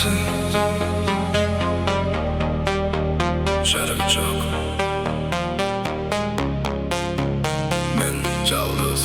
hayatın şerefi çok. Men yalnız.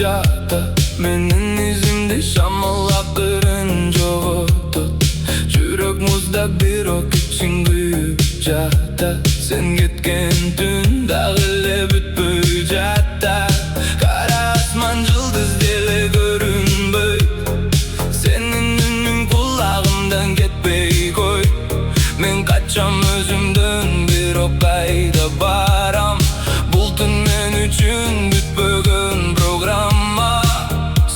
Jada menin izimde şamallakların çoğu tut. Жүрек мұздап bir ok için kuyup jata. Sen ketken tün dağılı bütpöy jata. Kara asman yıldız dele görünböy. Senin ünün kulağımdan ketpey koy. Men kaçam özümdön bir ok kayda baram. Bultun men üçün bütpögün programma.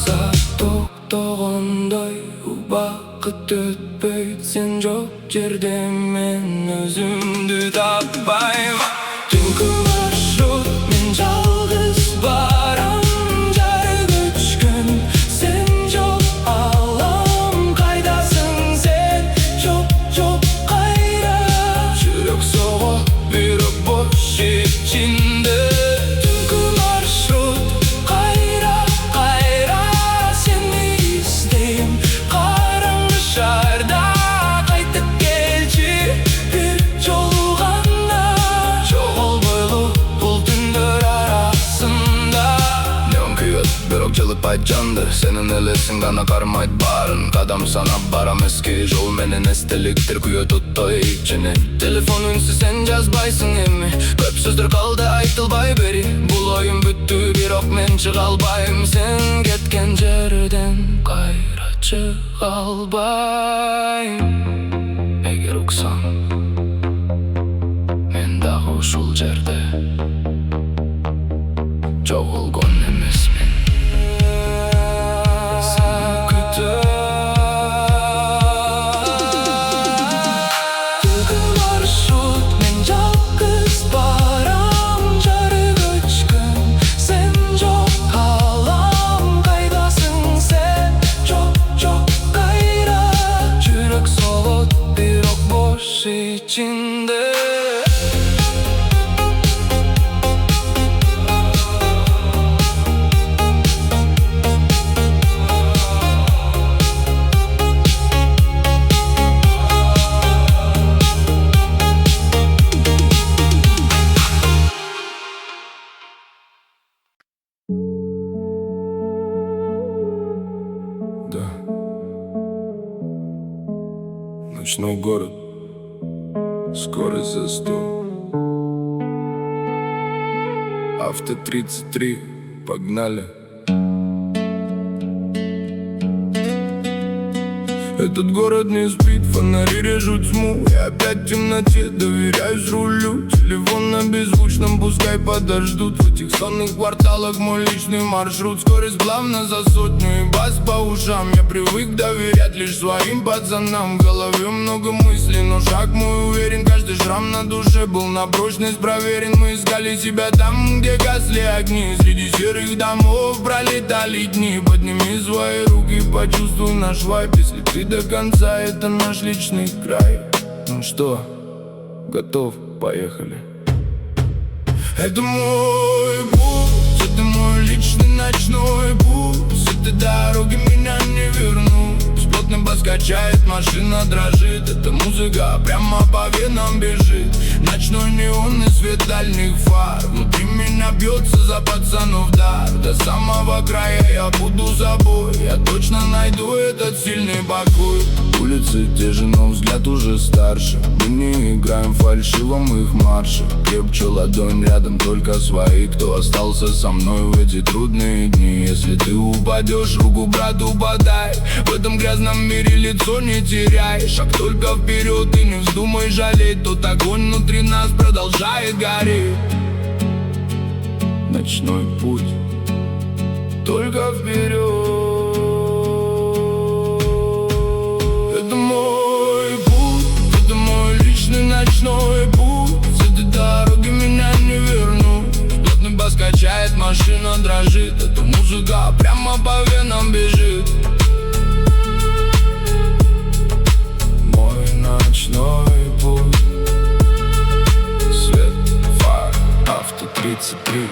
Saat to'xto'g'onday vaqt o'tpay. Sen жоқ жерде men özümdü tapmayman. Түнгі маршрут мен жалғыз барам. Жарық өчкүн sen жоқ алам. Қайдасың sen жоқ қайда. Жүрек соғып bir ok boş içinde. Түнгі маршрут қайра сені іздейм. Қараңғы шарда қайтып келші bir жолығанда. Жоғалмайлы бұл түндер арасында. Neon kuyuyor bir ok жылытпайды жанды. Senin елесің ғана қармайды барын. Қадам санап барам eski жол менен естеліктер күйе тұттой içine. Telefon үнсіз sen жазбайсың эми. Көп сөздер қалды айтылбай бери. Бұл ойым бүттү бирок мен чыга албайм. Sen кеткен жерден кайра чыга албайм. Эгер уксаң мен дагы ушул жерде жоголгон эмесмин. Сени күтөм. Түнгі маршрут мен жалғыз барам. Жарық өчкүн sen жоқ алам. Қайдасың sen жоқ қайда. Жүрек соғып bir ok boş içinde. Да. Ночной город, скорость за 100. Авто 33, погнали. Этот город не спит, фонари режут тьму. Я опять в темноте доверяюсь рулю. Телефон на беззвучном, пускай подождут. В этих сонных кварталах мой личный маршрут. Скорость плавно за 100 и бас по ушам. Я привык доверять лишь своим пацанам. В голове много мыслей, но шаг мой уверен. Каждый шрам на душе был на прочность проверен. Мы искали себя там, где гасли огни. Среди серых домов пролетали дни. Подними свои руки, почувствуй наш вайб. Если ты до конца, это наш личный край. Ну что, готов? Поехали. Это мой путь, это мой личный ночной путь. С этой дороги меня не вернуть. Плотно бас качает, машина дрожит. Эта музыка прямо по венам бежит. Ночной неонный свет дальних фар. Внутри меня бьется за пацанов дар. До самого края я буду собой. Я точно найду этот сильный покой. Улицы те же, но взгляд уже старше. Мы не играем в фальшивом их марше. Крепче ладонь, рядом только свои. Кто остался со мной в эти трудные дни. Если ты упадешь, руку брату подай. В этом грязном мире лицо не теряй. Шаг только вперед и не вздумай жалеть. Тот огонь внутри нас продолжает гореть. Ночной путь, только вперед. Это мой путь, это мой личный ночной путь. С этой дороги меня не вернуть. машина дрожит, эта музыка прямо по венам бежит. Мой ночной путь, свет фар, авто 33.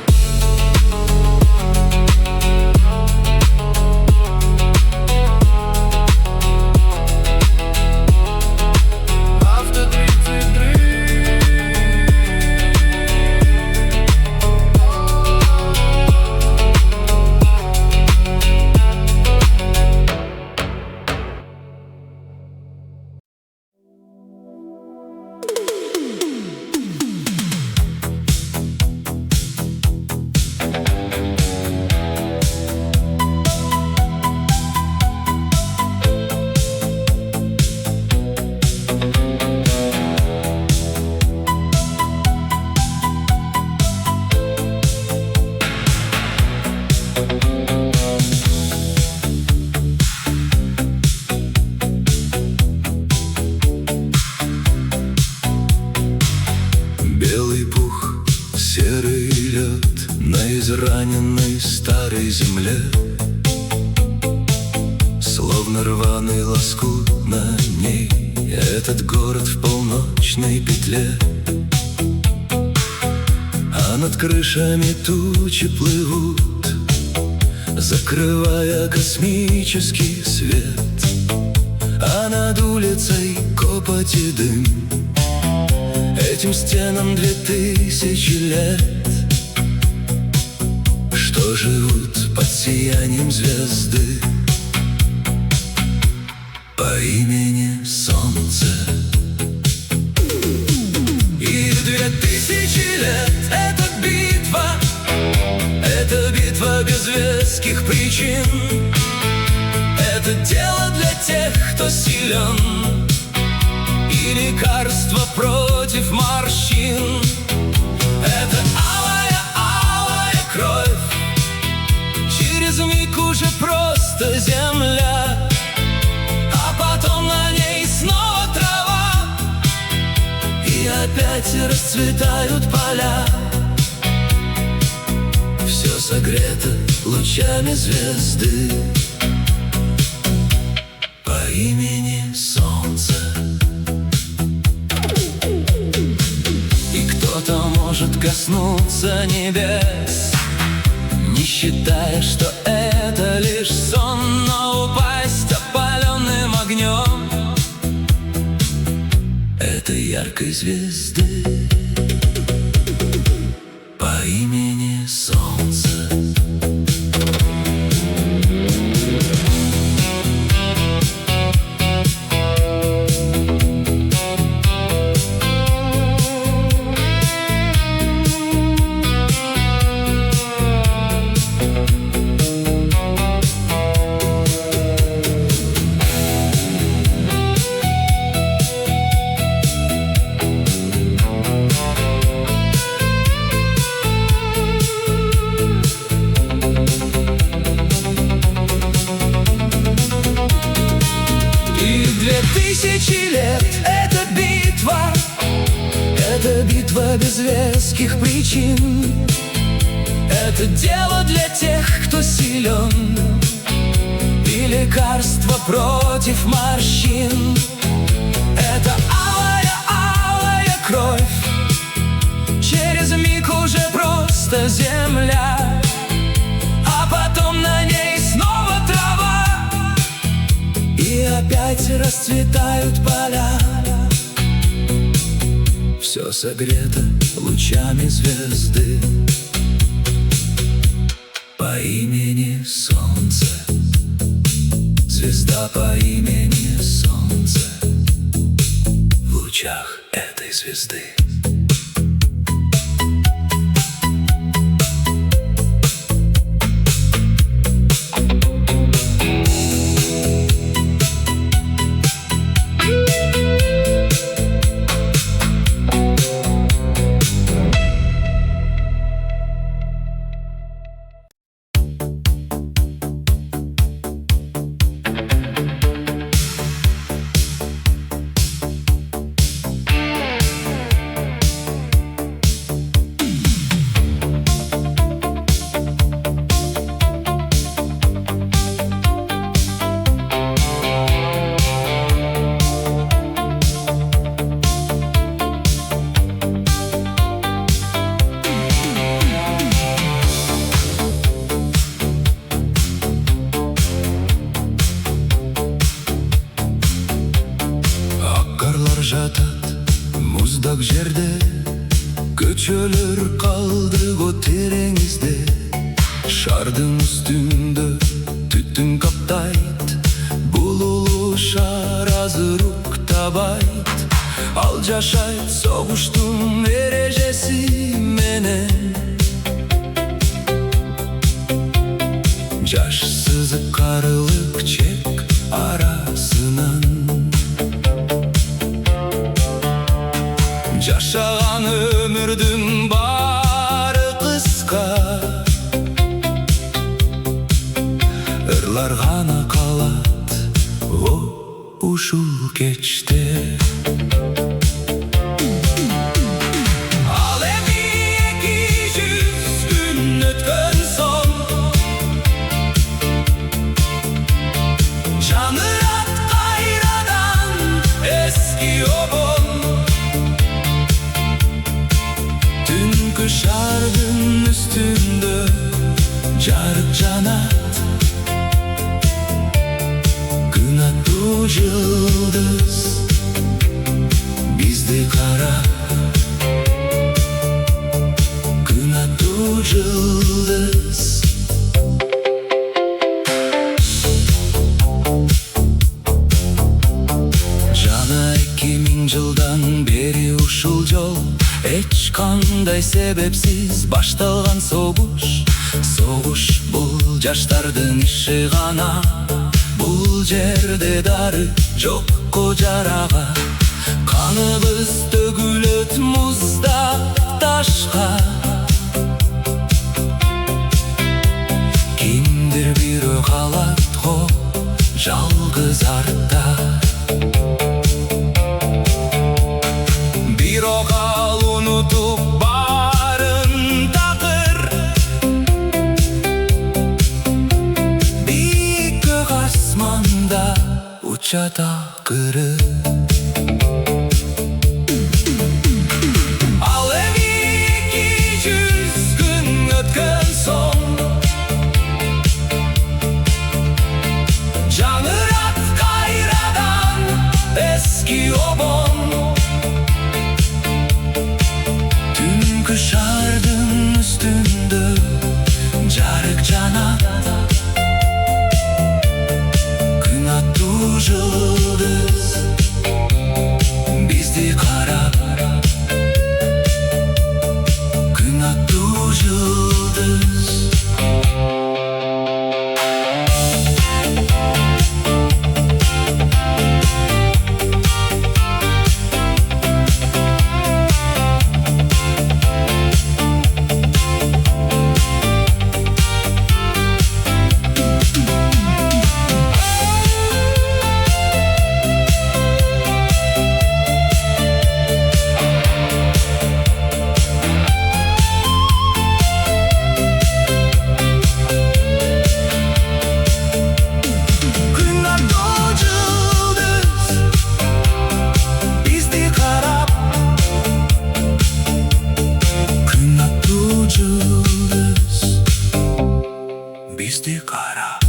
Белый пух, серый лед на израненной старой земле, словно рваный лоскут на ней. Этот город в полночной петле, а над крышами тучи плывут, закрывая космический свет. А над улицей копоть и дым, этим стенам 2000 лет, что живут под сиянием звезды по имени Солнце. И 2000 лет — это битва без веских причин. Это дело для тех, кто силен, и лекарство против морщин. Это алая кровь, через миг уже просто земля, а потом на ней снова трава, и опять расцветают поля. Все согрето лучами звезды по имени Солнце. Кто-то может коснуться небес, не считая, что это лишь сон, но упасть опаленным огнем этой яркой звезды по имени Солнце. И 2000 лет — это битва без веских причин. Это дело для тех, кто силен, и лекарство против морщин. Это алая кровь, через миг уже просто земля, а потом на ней снова трава, и опять расцветают поля. Все согрето лучами звезды по имени Солнце. Звезда по имени Солнце в лучах этой звезды. жатат муздак жерде, көчөлөр калды го тереңизде. Шардын үстүндө түтүн каптайт, бул улуу шаар азыр уктабайт. Ал жашайт согуштун эрежеси менен. Жаш сызык карылык чек арасынан. Жашаган өмүрдүн баары кыска, ырлар гана калат о ушул кечте. Ал эми 200 күн өткөн соң, жаңырат кайрадан эски обон. Түнкү шардын үстүндө жарык жанат, күн аттуу жылдыз бизди карап. Күн аттуу жылдыз. Жана 2000 жылдан бери ушул жол эч кандай себепсиз башталган согуш. Согуш бул жаштардын иши гана. Бул жерде дары жокко жарага. Каныбыз төгүлөт муздак ташка. Кимдир бирөө калат го жалгыз артта. Бирок ал унутуп баарын такыр. Бийик көк асманда учат акыры. Ал эми 200 күн өткөн соң, жаңырат кайрадан эски обон. Түнкү шардын үстүндө жарык жанат, күн аттуу жылдыз бизди карап. Күн аттуу жылдыз. Бизди карап.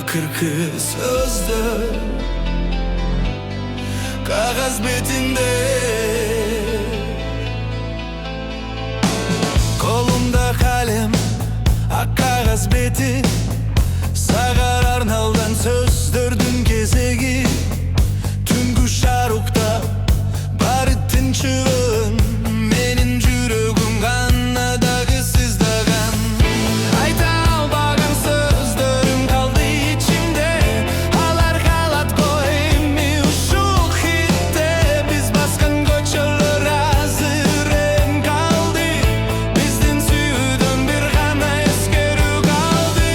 Акыркы сөздөр кагаз бетинде, колумда калем ак кагаз бети. Сага арналган сөздөрдүн кезеги. Түнгү шаар уктап баары тынчыгын, менин жүрөгүм гана дагы сыздаган. Айта албаган сөздөрүм калды ичимде, алар калат го эми ушул хитте. Биз баскан көчөлөр азыр эң калды, биздин сүйүүдөн бир гана эскерүү калды.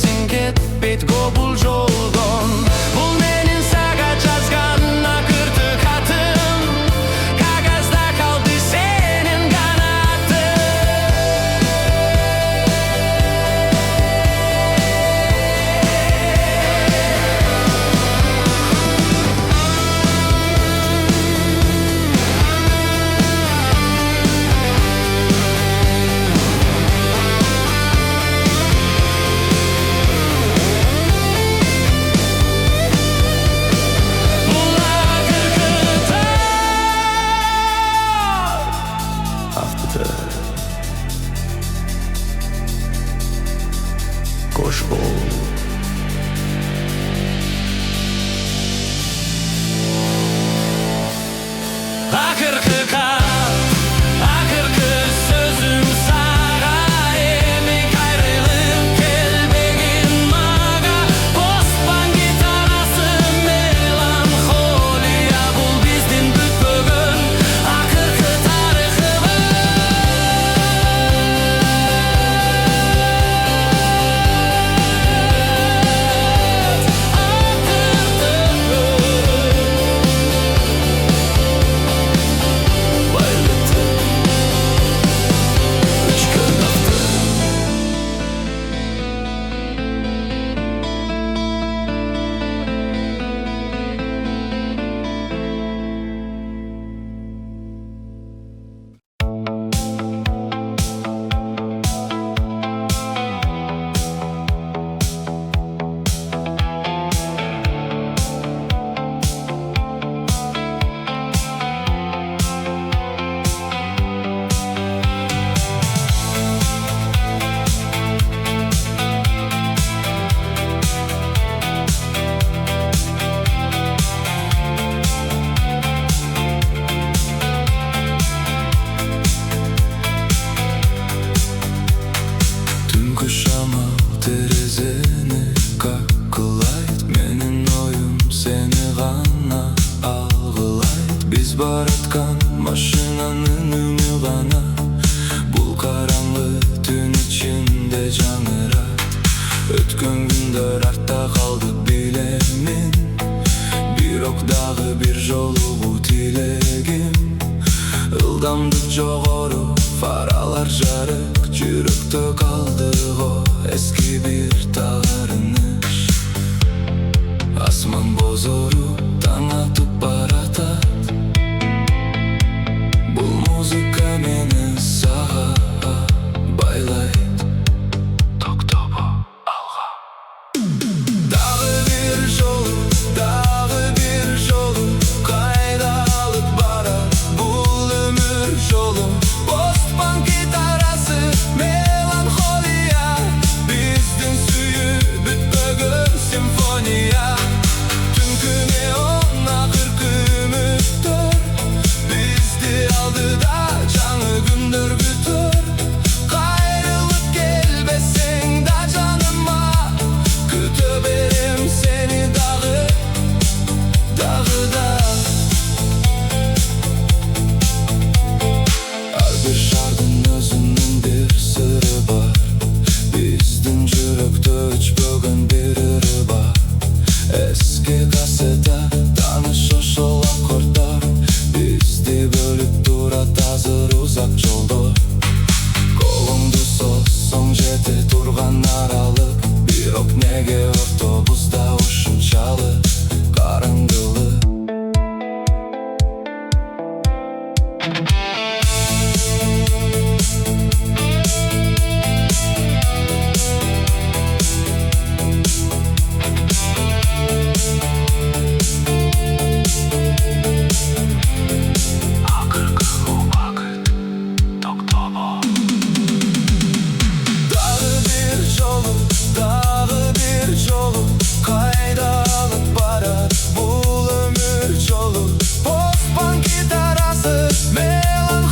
Sen ketpeyt-go bul joldan. Bul menin saga жазган акыркы хатым. Kagazda kaldı senin kanatın. Koş bol. Akırkı kat, akırkı sözüm sağa. Emek ayrılıp gelbegin maga. Postban gitarası melanxoliya. Bul bizdin bütbөгün akırkı tariximiz. Kuşama terezeni kakılayt. Menin oyum seni gana algılayt. Biz baratkan maşinanın ümü gana. Bul karanlı tün içinde canıra. Ötkön gündör artta kaldı bilemin. Bir okdağı bir joluğu tilegim. Ildamdık joğoru faralar jarık. Жүректе kaldı o eski bir tağırınış. Asman bozorup taң atıp baratat. Bul muzika meni sağa baylayt. Toktobo alğa. Dağı bir jolu kayda alıp barar. Bul ömür jolu Postban gitarası melanxoliya. Bizdin süyü bütbөгün simfoniya. Tünkü neon akırkı ümittör. Bizdi aldıda canı gündür bütür. Gayrılıp gelbeseng da canıma. Kütöberim seni dağıda. Her bir şardın özünün bir sırrı var. Bizdin жүрөктө өчпөгөн bir ırı var. Eski kasete tanış ошол аккордор. Bizdi bölüp турат азыр узак жолдор. Колуңду соссоң жете турган аралык. Бирок неге автобуста ушунчалык караңгылык. Bul ömür jolu Postban gitarası melanxoliya.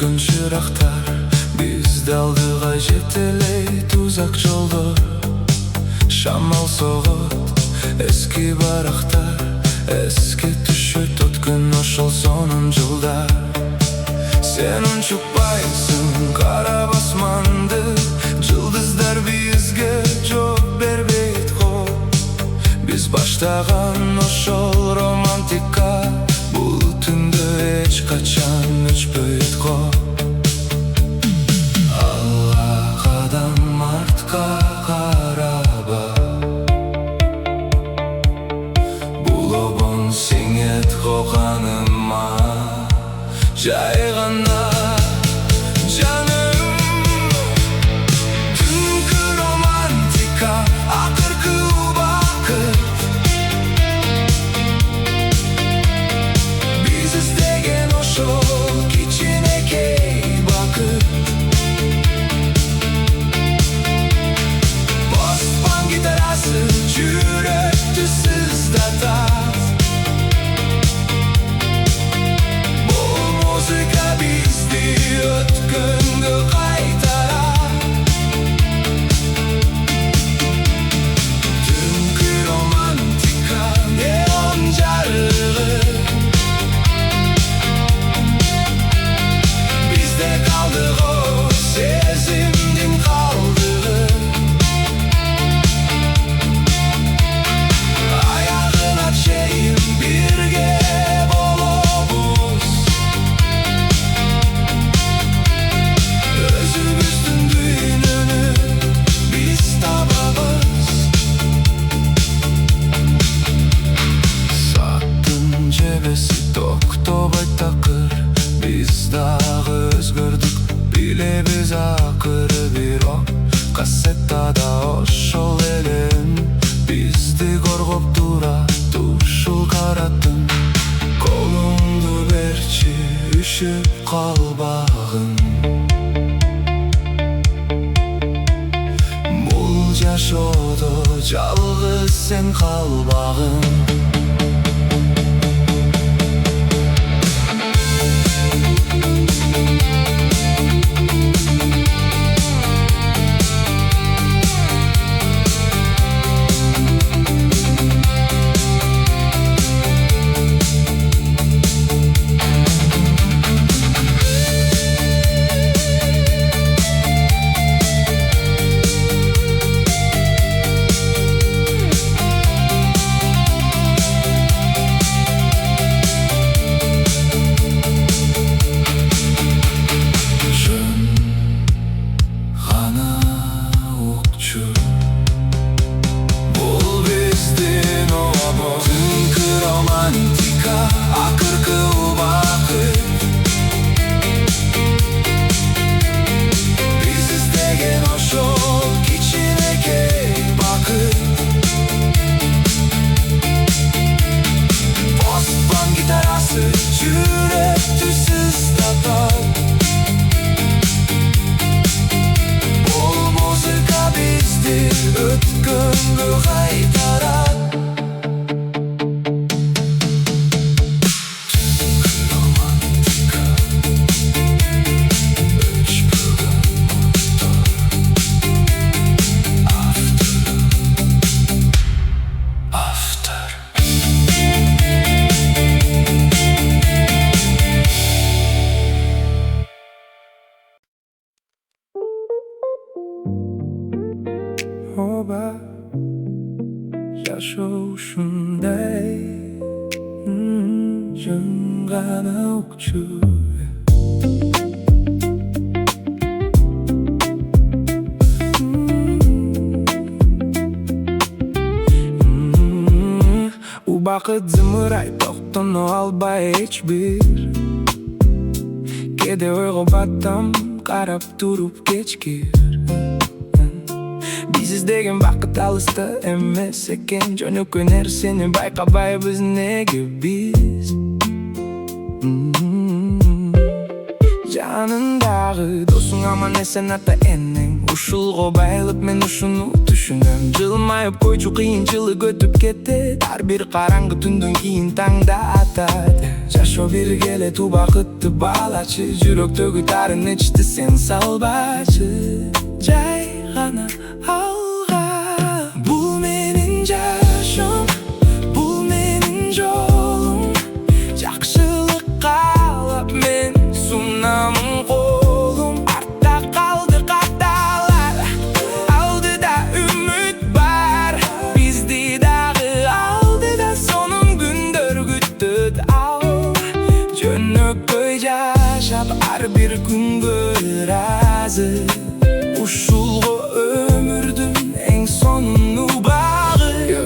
өшкөн шырактар бизди алдыга жетелей тузак жолдор. Шамал согот эски барактар, эске түшөт өткөн ошол сонун жылдар. Сен унчукпайсың карап асманды, жылдыздар бизге жооп бербейт го. Биз баштаган ошол романтика бул түндө эч качан өчпөйт го. Алла кадам артка караба, бул обон сиңет го каныма. Жай гана жаным, түнкү романтика, акыркы убакыт. Биз издеген ошол кичинекей бакыт. Постпан гитарасы жүрөктү сыздатат. Музыка бизди өткөнгө кайтарат. Түнкү романтика, неон жарыгы, бизде калды го сезимдин калдыгы. Аягына чейин бирге токтобой такыр, биз дагы өзгөрдүк, билебиз акыры. Бирок кассетада ошол элем бизди коргоп турат ушул кара түн. Колуңду берчи, үшүп калбагын. Бул жашоодо жалгыз сен калбагын. Жүрөктү сыздатат. Бул музыка бизди өткөнгө кайтарат. Oba, жашоо ушундай, жөн гана укчу. Убакыт зымырай, токтоно албай эч бир. Кээде ойго баттам, карап туруп кечкир. Биз издеген бакыт алыста эмес экен. Жөнөкөй нерсени байкабайбыз неге биз? Жанындагы досуң аман эсен ата энең. ушулго байлып мен ушуну түшүнөм. Жылмайып койчу кыйынчылык өтүп кетет, ар бир караңгы түндөн кийин таңда атат. Жашоо бирге эле убакытты баалачы, жүрөктөгү тарын ичти сен салбачы. Жай гана алга. Бул менин жашоом, бул менин жолум. Жакшылык каалап мен сунамын колум. Артта калды катталар, алдыда үмүт бар. Бизди дагы алдыда сонун күндөр күтөт. Жөнөкөй жашап ар бир күнгө ыраазы. Ушулго өмүрдүн эң сонун убагы.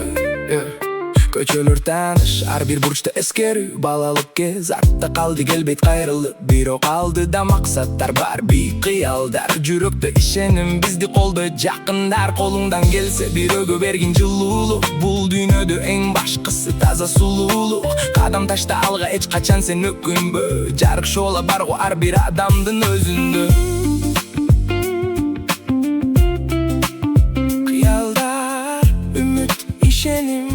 Көчөлөр тааныш, ар бир бурчта эскерүү. Балалык кез артта калды, келбейт кайрылып. Бирок алдыда максаттар бар, бийик кыялдар. Жүрөктө ишеним бизди колдойт жакындар. Колуңдан келсе бирөөгө бергин жылуулук. Бул дүйнөдө эң башкысы таза сулуулук. Кадам ташта алга, эч качан сен өкүнбө. Жарык шоола бар го ар бир адамдын өзүндө. Кыялдар, үмүт, ишеним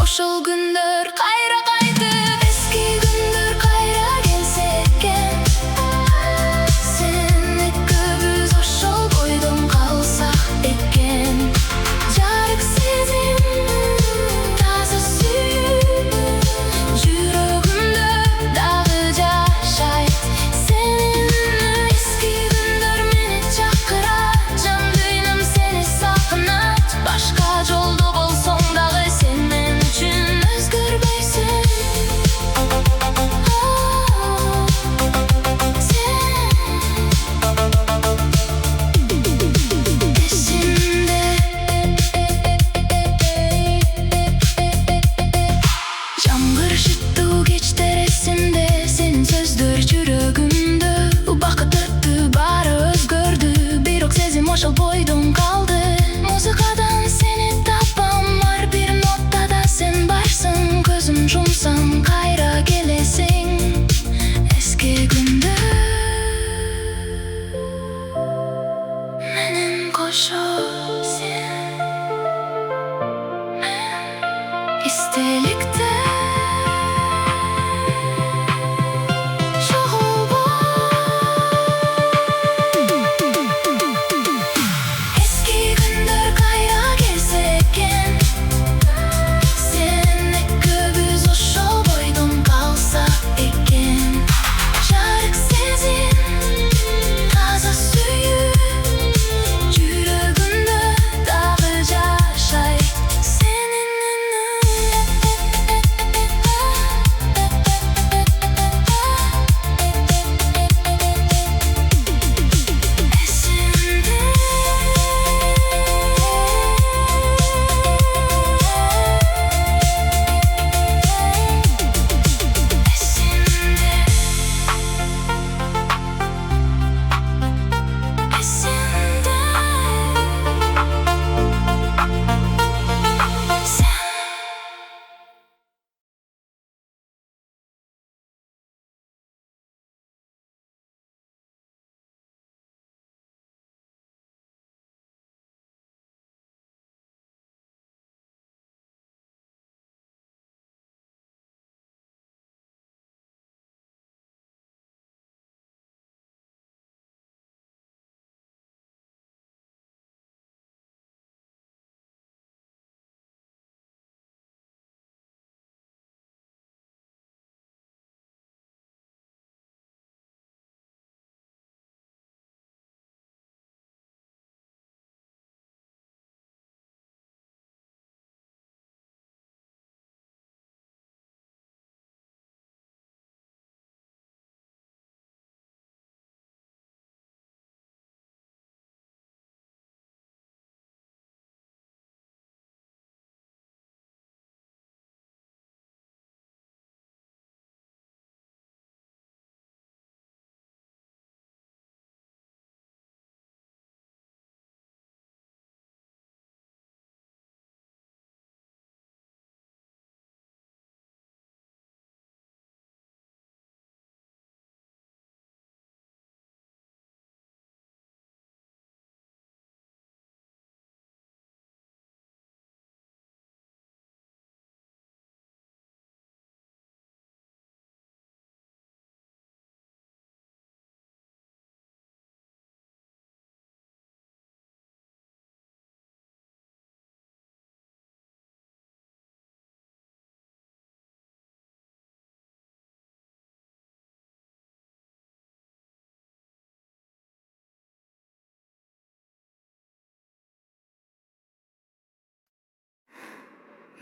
Ошол күндөр кайра кайтып, эски күндөр кайра келсе экен. Сен экөөбүз ошол бойдон калсак экен. Жарык сезим, таза сүйүү, жүрөгүмдө дагы жашайт. Сенин эски күндөр мени чакырат, жан дүйнөм сени сагынат. Башка жолдо болсоң дагы сен мен үчүн өзгөрбөйсүң. Эсимде жамгыр жыттуу кечтер, эсимде сенин сөздөр жүрөгүмдө. Убакыт өттү, баары өзгөрдү, бирок сезим ошол бойдон калды. Музыкадан сени тапам, ар бир нотада сен барсың. Көзүм жумсам кайра келесиң. Эски күндөр менен кошо сен. Мен истеликте жоголбой.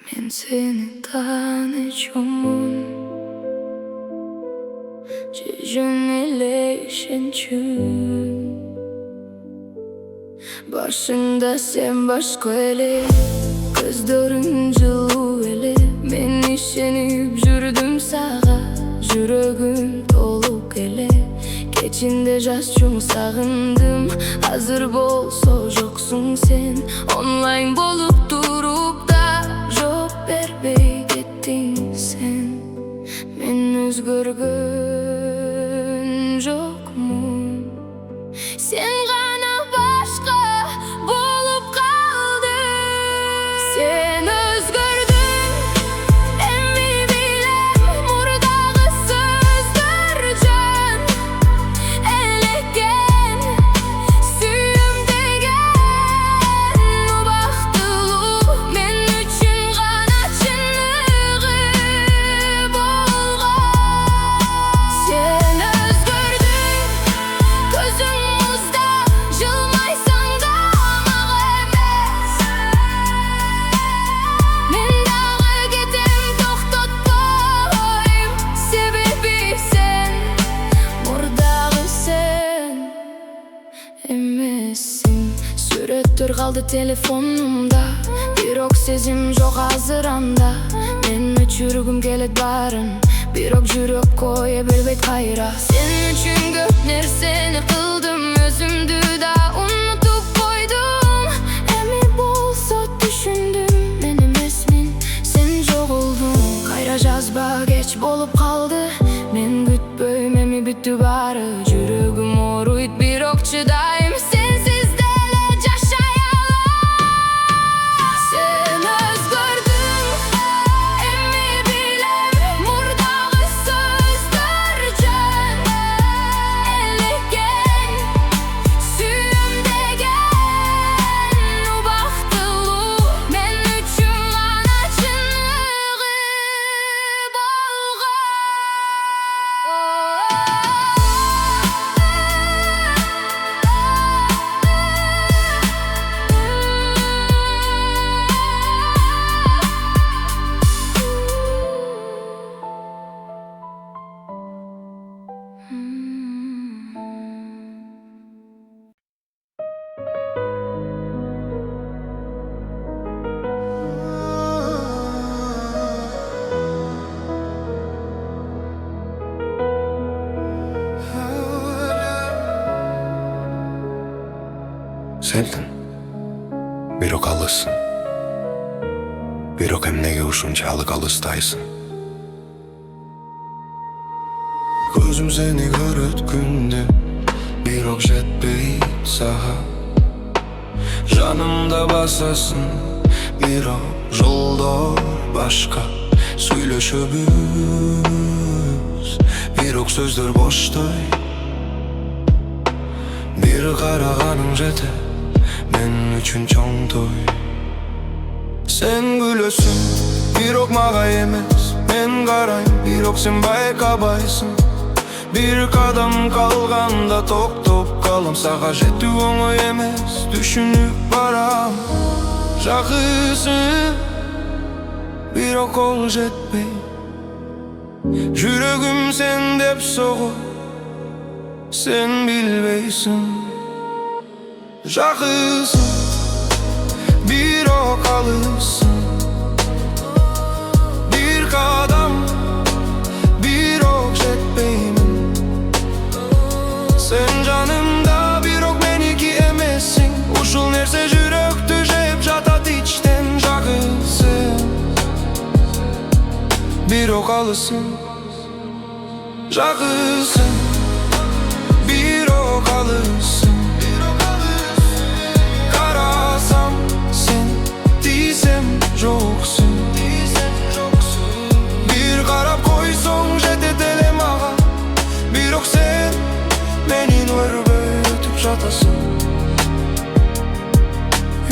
мен сени таанычумун же жөн эле ишенчүм башыңда сен башка эле көздөрүң жылуу эле мен ишенип жүрдүм сага жүрөгүм толук эле кечинде жаш чуң сагындым азыр болсо жоксуң сен онлайн болуп туруп да жооп бербей кеттиң сен мен өзгөргөн жокмун сен гана башка болуп калдың сен өзгөрдүң эми билем мурдагы сөздөр жөн элеккен сүйөм деген убактылуу мен үчүн гана чыныгы болгон сен өзгөрдүң көзүң музда жылмайсаң да мага эмес мен дагы кетем токтотпойм себеби сен мурдагы сен эмессиң сүрөттөр калды телефонумда бирок сезим жок азыр анда мен өчүргүм келет баарын бирок жүрөк кое бербейт кайра сен үчүн көп нерсени кылдым өзүмдү да унутуп койдум эми болсо түшүндүм мен эмесмин сен жоголдуң кайра жазба кеч болуп калды мен күтпөйм эми бүттү баары жүрөгүм ооруйт бирок чыдайм сенсиз деле жашай алам сен өзгөрдүң эми билем мурдагы сөздөр жөн элеккен сүйөм деген убактылуу мен үчүн гана чыныгы болгон Sevdim. Бирок алыссың. Бирок эмнеге ушунчалык алыстайсың? Көзүм сени көрөт күндү, бирок жетпейт сага. Жанымда басасың, бирок жолдор башка. Сүйлөшөбүз, бирок сөздөр боштой. Бир караганың жетет мен үчүн чоң той сен күлөсүң бирок мага эмес мен карайм бирок сен байкабайсың бир кадам калганда токтоп калам сага жетүү оңой эмес түшүнүп барам жакысың бирок ол жетпей жүрөгүм сен деп согот сен билбейсиң жакысың бирок алыссың бир кадам бирок жетпеймин сен жанымда бирок меники эмессиң ушул нерсе жүрөктү жеп жатат ичтен жакысың бирок алыссың жакысың бирок алыссың карасам сен тийсем жоксуң бир карап койсоң жетет эле мага бирок сен менин өрбөтүп жатасың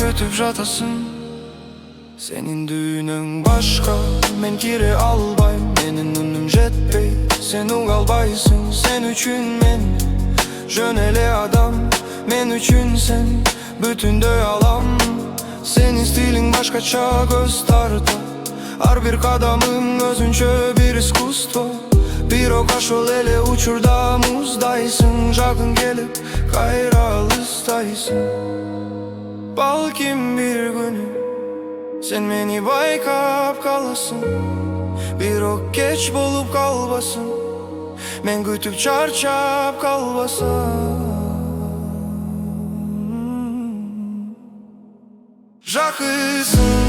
өтүп жатасың сенин дүйнөң башка мен кире албайм менин үнүм жетпей сен уга албайсың сен үчүн мен жөн эле адам мен үчүн сен бүтүндөй алам сенин стилиң башкача көз тартат Har bir kadamın özünçö bir iskustvo. Bir o kaşol ele uçurda muzdaysın. Jagın gelip kayra alıstaysın. Balkim bir günü sen beni baykap kalasın. Bir ok geç bolup kalbasın. Men kütüp çarçap kalbasın. Jakısın